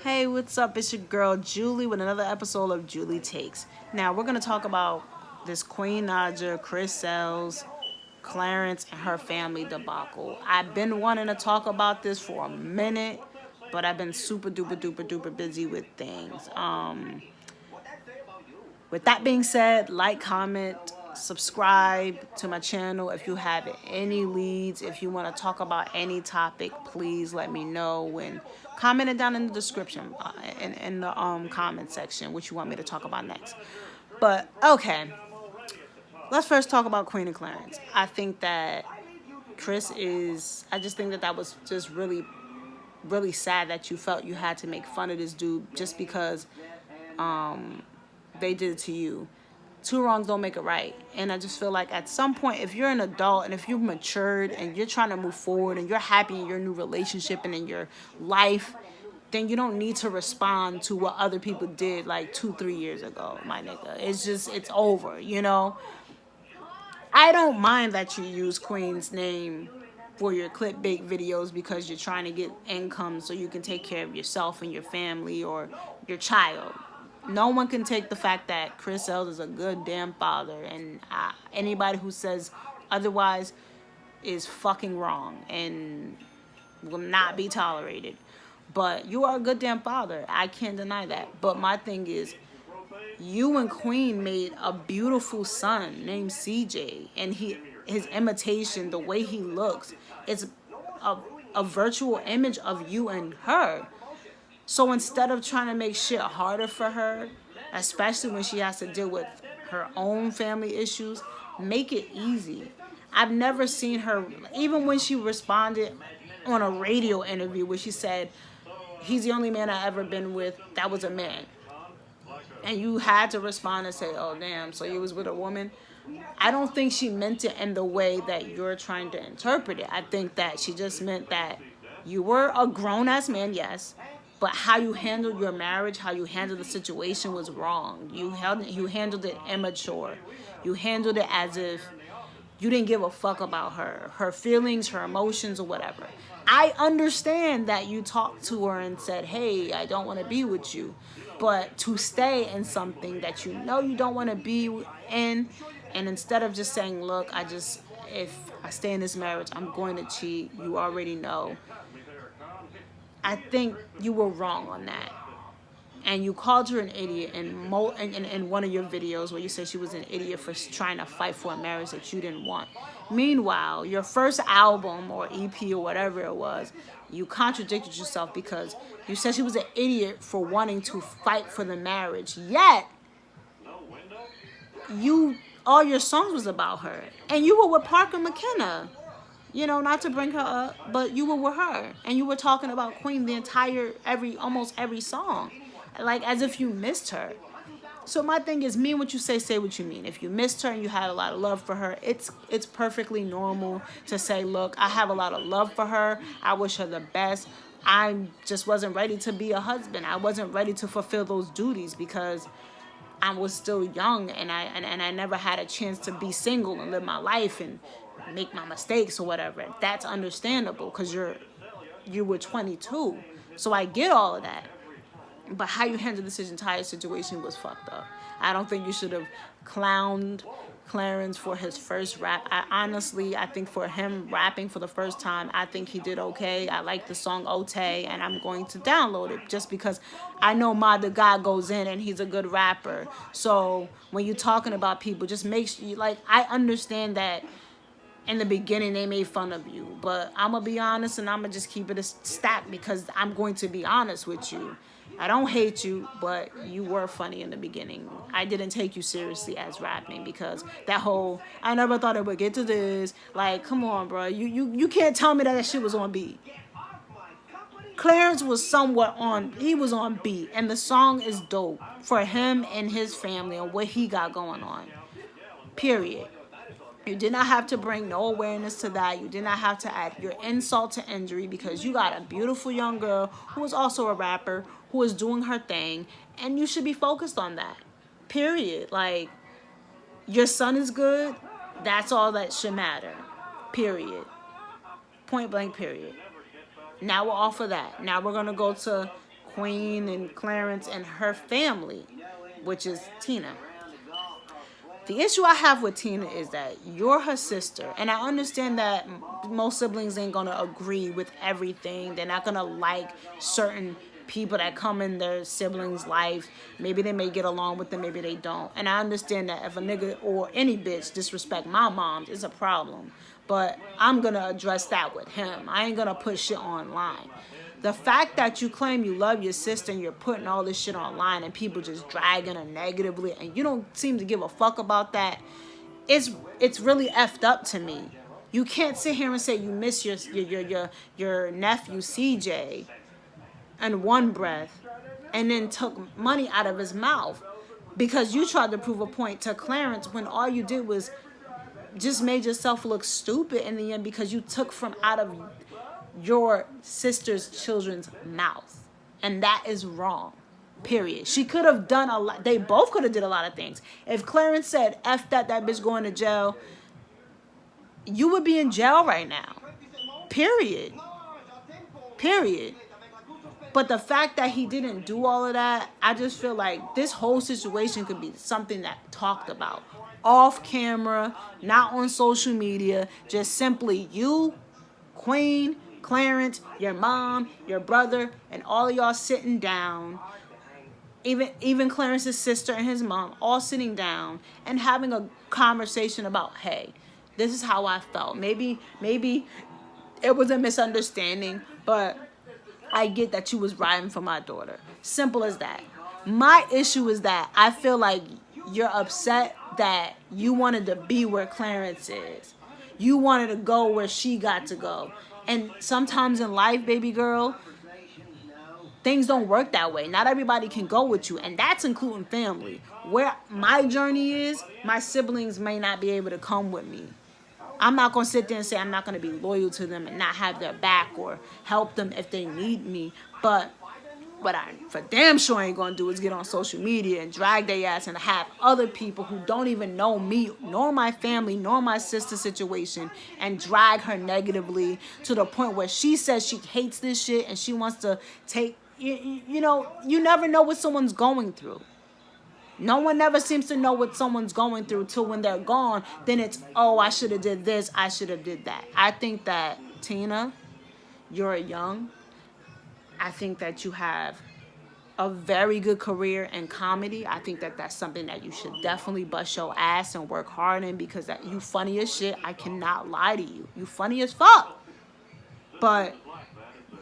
Hey, what's up? It's your girl Julie with another episode of Julie Takes. Now we're gonna talk about this Queen Naija, Chris Sells, Clarence, and her family debacle. I've been wanting to talk about this for a minute, but I've been super duper duper duper busy with things. With that being said, like, comment, subscribe to my channel. If you have any leads, if you want to talk about any topic, please let me know and comment it down in the description, in the comment section, what you want me to talk about next. But okay, let's first talk about Queen and Clarence. I think that I just think that that was just really, really sad that you felt you had to make fun of this dude just because they did it to you. Two wrongs don't make it right. And I just feel like at some point, if you're an adult and if you've matured and you're trying to move forward and you're happy in your new relationship and in your life, then you don't need to respond to what other people did like 2-3 years ago, my nigga. It's over, you know? I don't mind that you use Queen's name for your clickbait videos because you're trying to get income so you can take care of yourself and your family or your child. No one can take the fact that Chris Sells is a good damn father, and anybody who says otherwise is fucking wrong and will not be tolerated. But you are a good damn father. I can't deny that. But my thing is, you and Queen made a beautiful son named CJ, and his imitation, the way he looks, is a virtual image of you and her. So instead of trying to make shit harder for her, especially when she has to deal with her own family issues, make it easy. I've never seen her, even when she responded on a radio interview where she said, he's the only man I ever been with that was a man. And you had to respond and say, oh, damn, so you was with a woman? I don't think she meant it in the way that you're trying to interpret it. I think that she just meant that you were a grown-ass man, yes, but how you handled your marriage, how you handled the situation was wrong. You handled it immature. You handled it as if you didn't give a fuck about her feelings, her emotions, or whatever. I understand that you talked to her and said, hey, I don't want to be with you. But to stay in something that you know you don't want to be in, and instead of just saying, look, if I stay in this marriage, I'm going to cheat, you already know. I think you were wrong on that. And you called her an idiot in one of your videos where you said she was an idiot for trying to fight for a marriage that you didn't want. Meanwhile, your first album or EP or whatever it was, you contradicted yourself because you said she was an idiot for wanting to fight for the marriage. Yet, all your songs was about her. And you were with Parker McKenna. You know, not to bring her up, but you were with her. And you were talking about Queen the almost every song. Like, as if you missed her. So my thing is, mean what you say what you mean. If you missed her and you had a lot of love for her, it's perfectly normal to say, look, I have a lot of love for her. I wish her the best. I just wasn't ready to be a husband. I wasn't ready to fulfill those duties because I was still young and I never had a chance to be single and live my life and make my mistakes or whatever. That's understandable because you were 22. So I get all of that. But how you handled this entire situation was fucked up. I don't think you should have clowned Clarence for his first rap. I think for him rapping for the first time, I think he did okay. I like the song Ote, and I'm going to download it just because I know the guy goes in and he's a good rapper. So when you're talking about people, just make sure, I understand that in the beginning they made fun of you, but I'm gonna be honest and I'm gonna just keep it a stack because I'm going to be honest with you. I don't hate you, but you were funny in the beginning. I didn't take you seriously as rapping because that whole, I never thought it would get to this. Like, come on, bro. You can't tell me that shit was on beat. Clarence was he was on beat, and the song is dope for him and his family and what he got going on. Period. You did not have to bring no awareness to that. You did not have to add your insult to injury because you got a beautiful young girl who is also a rapper who is doing her thing, and you should be focused on that. Period. Like, your son is good. That's all that should matter. Period. Point blank, period. Now we're off of that. Now we're going to go to Queen and Clarence and her family, which is Tina. The issue I have with Tina is that you're her sister, and I understand that most siblings ain't gonna agree with everything. They're not gonna like certain people that come in their siblings' life. Maybe they may get along with them, maybe they don't. And I understand that if a nigga or any bitch disrespect my mom, it's a problem. But I'm gonna address that with him. I ain't gonna put shit online. The fact that you claim you love your sister and you're putting all this shit online and people just dragging her negatively and you don't seem to give a fuck about that, it's really effed up to me. You can't sit here and say you miss your nephew CJ in one breath and then took money out of his mouth because you tried to prove a point to Clarence when all you did was just made yourself look stupid in the end because you took from out of your sister's children's mouth, and that is wrong, period. She could have done a lot. They both could have did a lot of things. If Clarence said F that bitch going to jail, you would be in jail right now, period. But the fact that he didn't do all of that, I just feel like this whole situation could be something that talked about off camera, not on social media, just simply you, Queen, Clarence, your mom, your brother, and all of y'all sitting down, even Clarence's sister and his mom, all sitting down and having a conversation about, hey, this is how I felt. Maybe it was a misunderstanding, but I get that you was riding for my daughter. Simple as that. My issue is that I feel like you're upset that you wanted to be where Clarence is. You wanted to go where she got to go. And sometimes in life, baby girl, things don't work that way. Not everybody can go with you. And that's including family. Where my journey is, my siblings may not be able to come with me. I'm not going to sit there and say I'm not going to be loyal to them and not have their back or help them if they need me. But what I for damn sure ain't going to do is get on social media and drag their ass and have other people who don't even know me, nor my family, nor my sister's situation, and drag her negatively to the point where she says she hates this shit and she wants to take, you know, you never know what someone's going through. No one never seems to know what someone's going through till when they're gone. Then it's, oh, I should have did this. I should have did that. I think that, Tina, you're young. I think that you have a very good career in comedy. I think that that's something that you should definitely bust your ass and work hard in because that you funny as shit. I cannot lie to you. You funny as fuck. But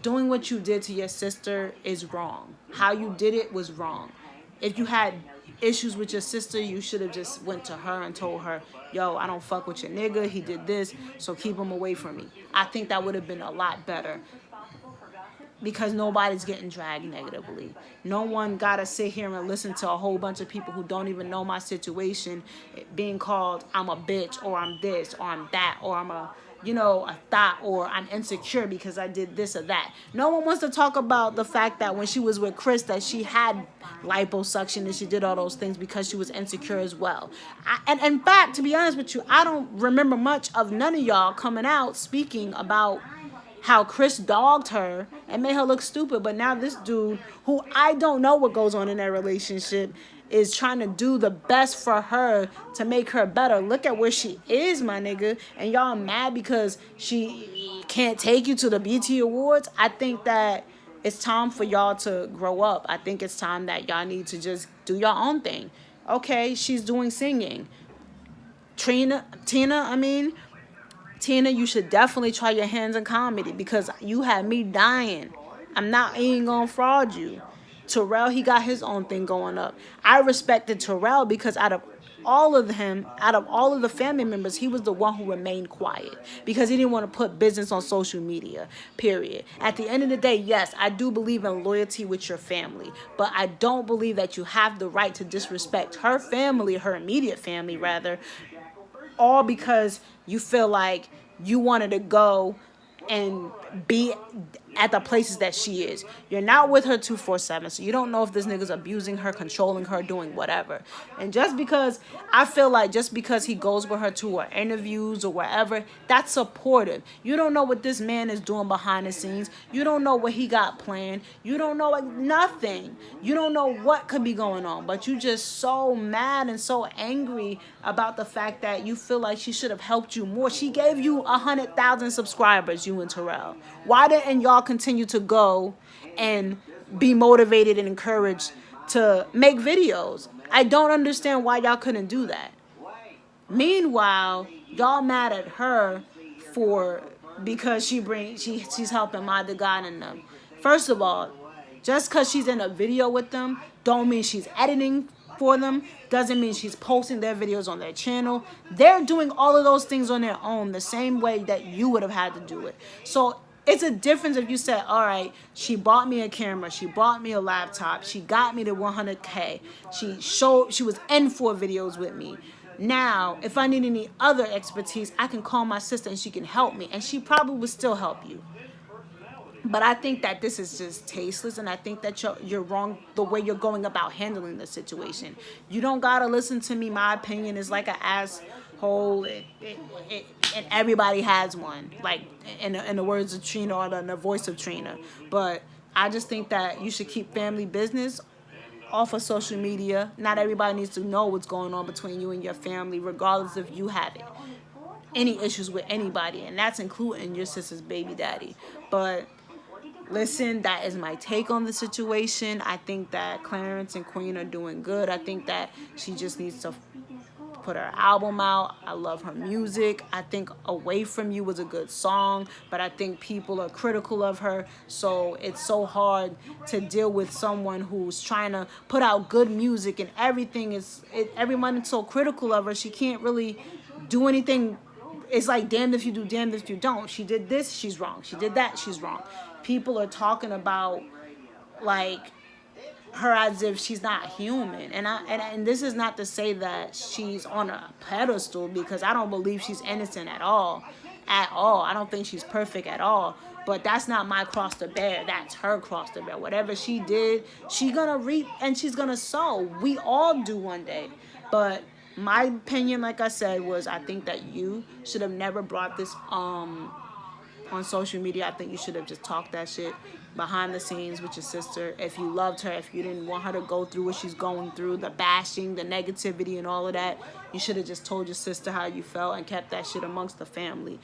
doing what you did to your sister is wrong. How you did it was wrong. If you had issues with your sister, you should have just went to her and told her, yo, I don't fuck with your nigga. He did this, so keep him away from me. I think that would have been a lot better because nobody's getting dragged negatively. No one got to sit here and listen to a whole bunch of people who don't even know my situation being called I'm a bitch or I'm this or I'm that or I'm a thought or I'm insecure because I did this or that. No one wants to talk about the fact that when she was with Chris that she had liposuction and she did all those things because she was insecure as well. And in fact, to be honest with you, I don't remember much of none of y'all coming out speaking about how Chris dogged her and made her look stupid. But now this dude, who I don't know what goes on in their relationship, is trying to do the best for her to make her better. Look at where she is, my nigga. And y'all mad because she can't take you to the BT Awards? I think that it's time for y'all to grow up. I think it's time that y'all need to just do your own thing. Okay, she's doing singing. Tina, you should definitely try your hands in comedy because you had me dying. Ain't gonna fraud you. Terrell, he got his own thing going up. I respected Terrell because out of all of the family members, he was the one who remained quiet because he didn't want to put business on social media, period. At the end of the day, yes, I do believe in loyalty with your family, but I don't believe that you have the right to disrespect her family, her immediate family rather, all because you feel like you wanted to go and be at the places that she is. You're not with her 24/7, so you don't know if this nigga's abusing her, controlling her, doing whatever. And just because, I feel like just because he goes with her to her interviews or wherever, that's supportive. You don't know what this man is doing behind the scenes. You don't know what he got planned. You don't know nothing. You don't know what could be going on, but you just so mad and so angry about the fact that you feel like she should have helped you more. She gave you 100,000 subscribers, you and Terrell. Why didn't y'all continue to go and be motivated and encouraged to make videos? I don't understand why y'all couldn't do that. Meanwhile, y'all mad at her for because she's helping my God and them. First of all, just because she's in a video with them don't mean she's editing for them, doesn't mean she's posting their videos on their channel. They're doing all of those things on their own the same way that you would have had to do it. So it's a difference if you said, all right, she bought me a camera, she bought me a laptop, she got me to 100K, she was in 4 videos with me. Now, if I need any other expertise, I can call my sister and she can help me, and she probably would still help you. But I think that this is just tasteless, and I think that you're wrong the way you're going about handling the situation. You don't gotta listen to me. My opinion is like an asshole, and everybody has one. Like in the words of Trina or in the voice of Trina. But I just think that you should keep family business off of social media. Not everybody needs to know what's going on between you and your family, regardless if you have any issues with anybody, and that's including your sister's baby daddy. But listen, that is my take on the situation. I think that Clarence and Queen are doing good. I think that she just needs to put her album out. I love her music. I think Away From You was a good song, but I think people are critical of her. So it's so hard to deal with someone who's trying to put out good music and everything everyone is so critical of her. She can't really do anything. It's like damned if you do, damned if you don't. She did this, she's wrong. She did that, she's wrong. People are talking about like her as if she's not human, and this is not to say that she's on a pedestal, because I don't believe she's innocent at all. I don't think she's perfect at all, but that's not my cross to bear. That's her cross to bear. Whatever she did, she's gonna reap and she's gonna sow. We all do one day. But my opinion, like I said, was I think that you should have never brought this on social media. I think you should have just talked that shit behind the scenes with your sister. If you loved her, if you didn't want her to go through what she's going through, the bashing, the negativity, and all of that, you should have just told your sister how you felt and kept that shit amongst the family.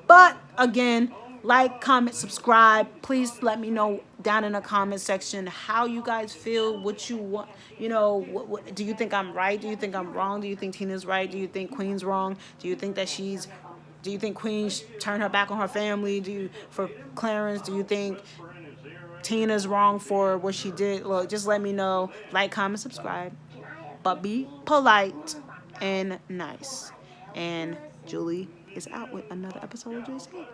But again, like, comment, subscribe. Please let me know down in the comment section how you guys feel, what you want. You know, what do you think I'm right? Do you think I'm wrong? Do you think Tina's right? Do you think Queen's wrong? Do you think that do you think Queen turned her back on her family? For Clarence, do you think Tina's wrong for what she did? Look, just let me know. Like, comment, subscribe. But be polite and nice. And Julie is out with another episode of Julie's Hey.